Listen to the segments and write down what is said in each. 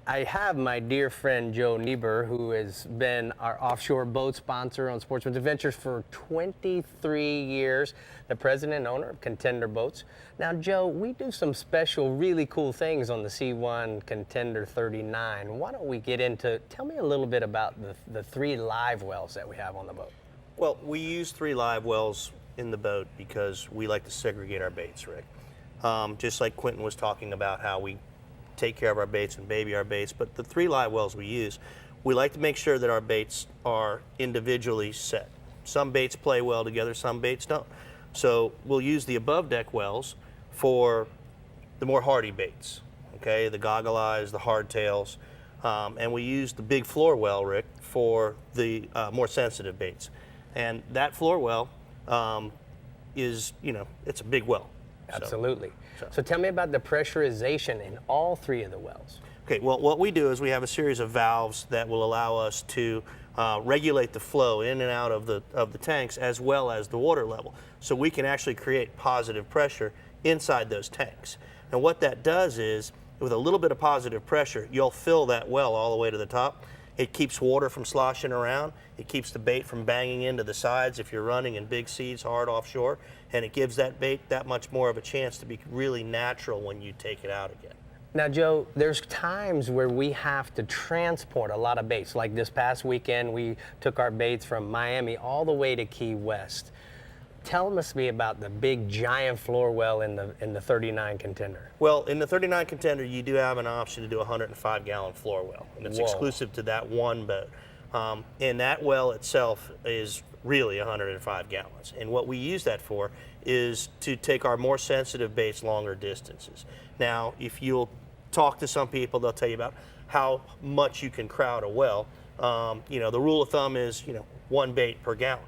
I have my dear friend Joe Neber, who has been our offshore boat sponsor on Sportsman's Adventures for 23 years, the president and owner of Contender Boats. Now, Joe, we do some special, really cool things on the C1 Contender 39. Why don't we get into, tell me a little bit about the 3 live wells that we have on the boat. Well, we use 3 live wells in the boat because we like to segregate our baits, Rick. Just like Quentin was talking about how we take care of our baits and baby our baits, but the 3 live wells we use, we like to make sure that our baits are individually set. Some baits play well together, some baits don't. So we'll use the above deck wells for the more hardy baits, okay, the goggle eyes, the hardtails, and we use the big floor well, Rick, for the more sensitive baits. And that floor well is, it's a big well. Absolutely. So tell me about the pressurization in all 3 of the wells. Okay, well, what we do is we have a series of valves that will allow us to regulate the flow in and out of the tanks as well as the water level. So we can actually create positive pressure inside those tanks. And what that does is, with a little bit of positive pressure, you'll fill that well all the way to the top. It keeps water from sloshing around. It keeps the bait from banging into the sides if you're running in big seas hard offshore, and it gives that bait that much more of a chance to be really natural when you take it out again. Now, Joe, there's times where we have to transport a lot of baits. Like this past weekend, we took our baits from Miami all the way to Key West. Tell us about the big giant floor well in the 39 Contender. Well, in the 39 Contender, you do have an option to do a 105-gallon floor well, and it's exclusive to that one boat. And that well itself is really 105 gallons. And what we use that for is to take our more sensitive baits longer distances. Now, if you'll talk to some people, they'll tell you about how much you can crowd a well. The rule of thumb is, 1 bait per gallon.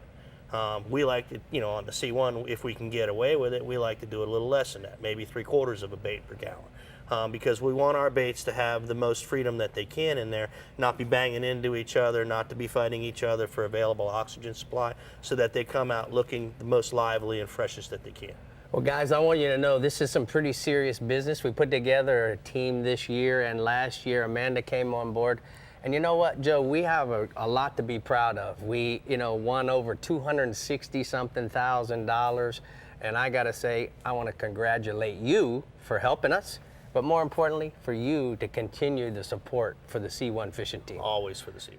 We like to, on the C1, if we can get away with it, we like to do it a little less than that, maybe 3/4 of a bait per gallon. Because we want our baits to have the most freedom that they can in there, not be banging into each other, not to be fighting each other for available oxygen supply, so that they come out looking the most lively and freshest that they can. Well, guys, I want you to know this is some pretty serious business. We put together a team this year, and last year Amanda came on board. And you know what, Joe, we have a lot to be proud of. We, won over $260-something thousand. And I gotta say, I wanna congratulate you for helping us, but more importantly, for you to continue the support for the C1 fishing team. Always for the C1.